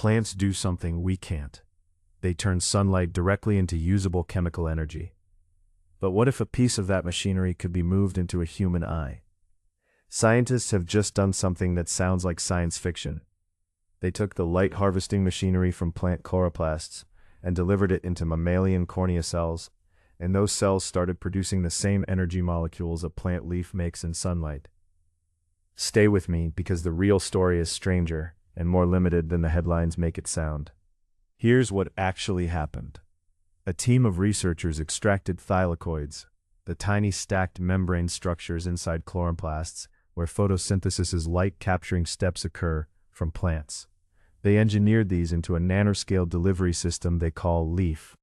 Plants do something we can't. They turn sunlight directly into usable chemical energy. But what if a piece of that machinery could be moved into a human eye? Scientists have just done something that sounds like science fiction. They took the light harvesting machinery from plant chloroplasts and delivered it into mammalian cornea cells, and those cells started producing the same energy molecules a plant leaf makes in sunlight. Stay with me, because the real story is stranger and more limited than the headlines make it sound. Here's what actually happened. A team of researchers extracted thylakoids, the tiny stacked membrane structures inside chloroplasts where photosynthesis's light-capturing steps occur, from plants. They engineered these into a nanoscale delivery system they call LEAF.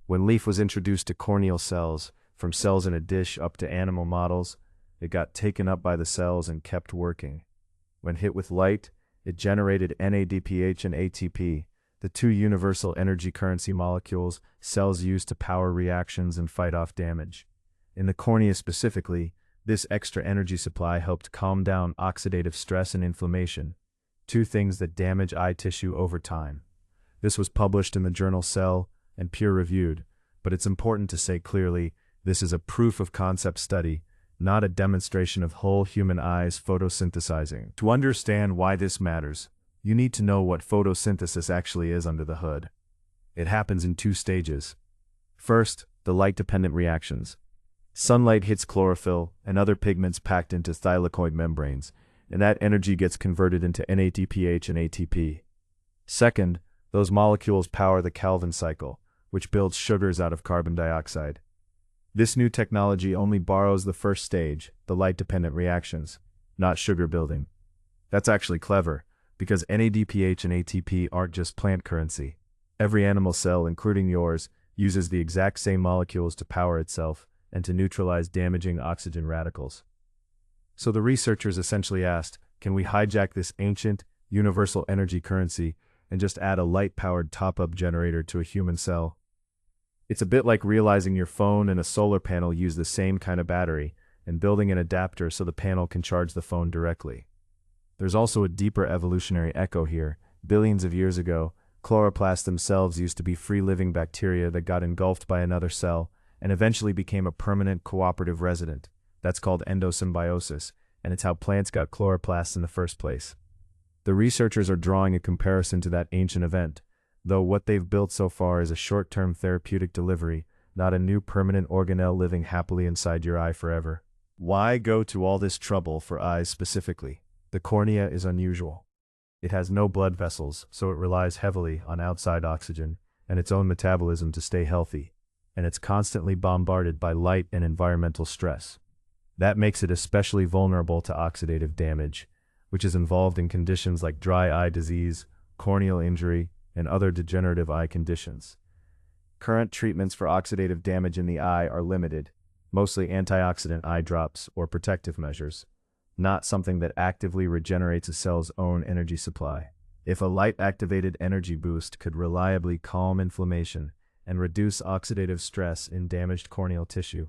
When LEAF was introduced to corneal cells, from cells in a dish up to animal models, it got taken up by the cells and kept working. When hit with light, it generated NADPH and ATP, the two universal energy currency molecules cells use to power reactions and fight off damage. In the cornea specifically, this extra energy supply helped calm down oxidative stress and inflammation, two things that damage eye tissue over time. This was published in the journal Cell and peer-reviewed, but it's important to say clearly, this is a proof of concept study, not a demonstration of whole human eyes photosynthesizing. To understand why this matters, you need to know what photosynthesis actually is under the hood. It happens in two stages. First, the light-dependent reactions. Sunlight hits chlorophyll and other pigments packed into thylakoid membranes, and that energy gets converted into NADPH and ATP. Second, those molecules power the Calvin cycle, which builds sugars out of carbon dioxide. This new technology only borrows the first stage, the light-dependent reactions, not sugar building. That's actually clever, because NADPH and ATP aren't just plant currency. Every animal cell, including yours, uses the exact same molecules to power itself and to neutralize damaging oxygen radicals. So the researchers essentially asked, can we hijack this ancient, universal energy currency and just add a light-powered top-up generator to a human cell? It's a bit like realizing your phone and a solar panel use the same kind of battery and building an adapter so the panel can charge the phone directly. There's also a deeper evolutionary echo here. Billions of years ago, chloroplasts themselves used to be free-living bacteria that got engulfed by another cell and eventually became a permanent cooperative resident. That's called endosymbiosis, and it's how plants got chloroplasts in the first place. The researchers are drawing a comparison to that ancient event, though what they've built so far is a short-term therapeutic delivery, not a new permanent organelle living happily inside your eye forever. Why go to all this trouble for eyes specifically? The cornea is unusual. It has no blood vessels, so it relies heavily on outside oxygen and its own metabolism to stay healthy, and it's constantly bombarded by light and environmental stress. That makes it especially vulnerable to oxidative damage, which is involved in conditions like dry eye disease, corneal injury, and other degenerative eye conditions. Current treatments for oxidative damage in the eye are limited, mostly antioxidant eye drops or protective measures, not something that actively regenerates a cell's own energy supply. If a light-activated energy boost could reliably calm inflammation and reduce oxidative stress in damaged corneal tissue,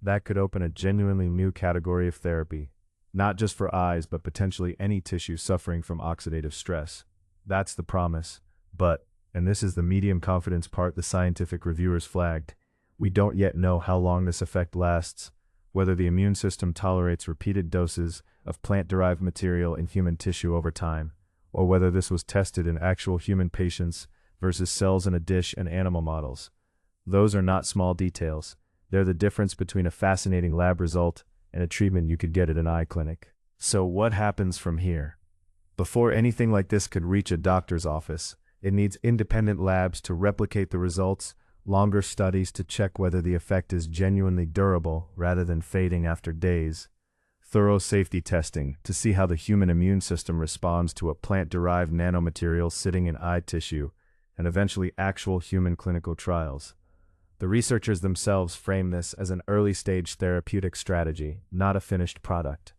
that could open a genuinely new category of therapy, not just for eyes but potentially any tissue suffering from oxidative stress. That's the promise, but, and this is the medium confidence part the scientific reviewers flagged, we don't yet know how long this effect lasts, whether the immune system tolerates repeated doses of plant-derived material in human tissue over time, or whether this was tested in actual human patients versus cells in a dish and animal models. Those are not small details. They're the difference between a fascinating lab result and a treatment you could get at an eye clinic. So what happens from here? Before anything like this could reach a doctor's office, it needs independent labs to replicate the results, longer studies to check whether the effect is genuinely durable rather than fading after days, thorough safety testing to see how the human immune system responds to a plant-derived nanomaterial sitting in eye tissue, and eventually actual human clinical trials. The researchers themselves frame this as an early-stage therapeutic strategy, not a finished product.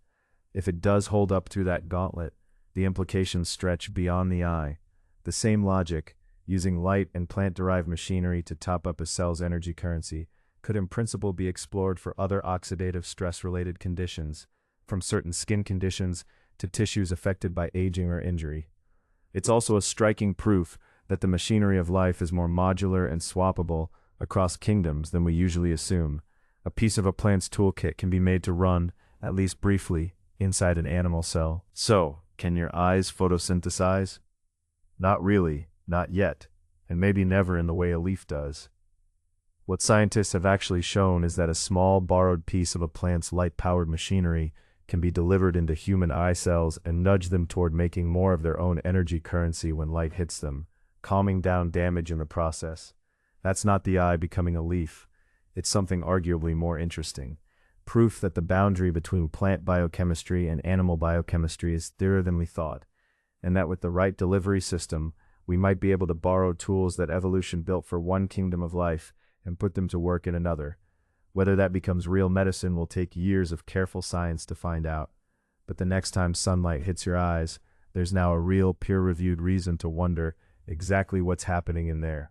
If it does hold up through that gauntlet, the implications stretch beyond the eye. The same logic, using light and plant-derived machinery to top up a cell's energy currency, could in principle be explored for other oxidative stress-related conditions, from certain skin conditions to tissues affected by aging or injury. It's also a striking proof that the machinery of life is more modular and swappable across kingdoms than we usually assume. A piece of a plant's toolkit can be made to run, at least briefly, inside an animal cell. So, can your eyes photosynthesize? Not really, not yet, and maybe never in the way a leaf does. What scientists have actually shown is that a small borrowed piece of a plant's light-powered machinery can be delivered into human eye cells and nudge them toward making more of their own energy currency when light hits them, calming down damage in the process. That's not the eye becoming a leaf. It's something arguably more interesting. Proof that the boundary between plant biochemistry and animal biochemistry is thinner than we thought, and that with the right delivery system, we might be able to borrow tools that evolution built for one kingdom of life and put them to work in another. Whether that becomes real medicine will take years of careful science to find out. But the next time sunlight hits your eyes, there's now a real peer-reviewed reason to wonder exactly what's happening in there.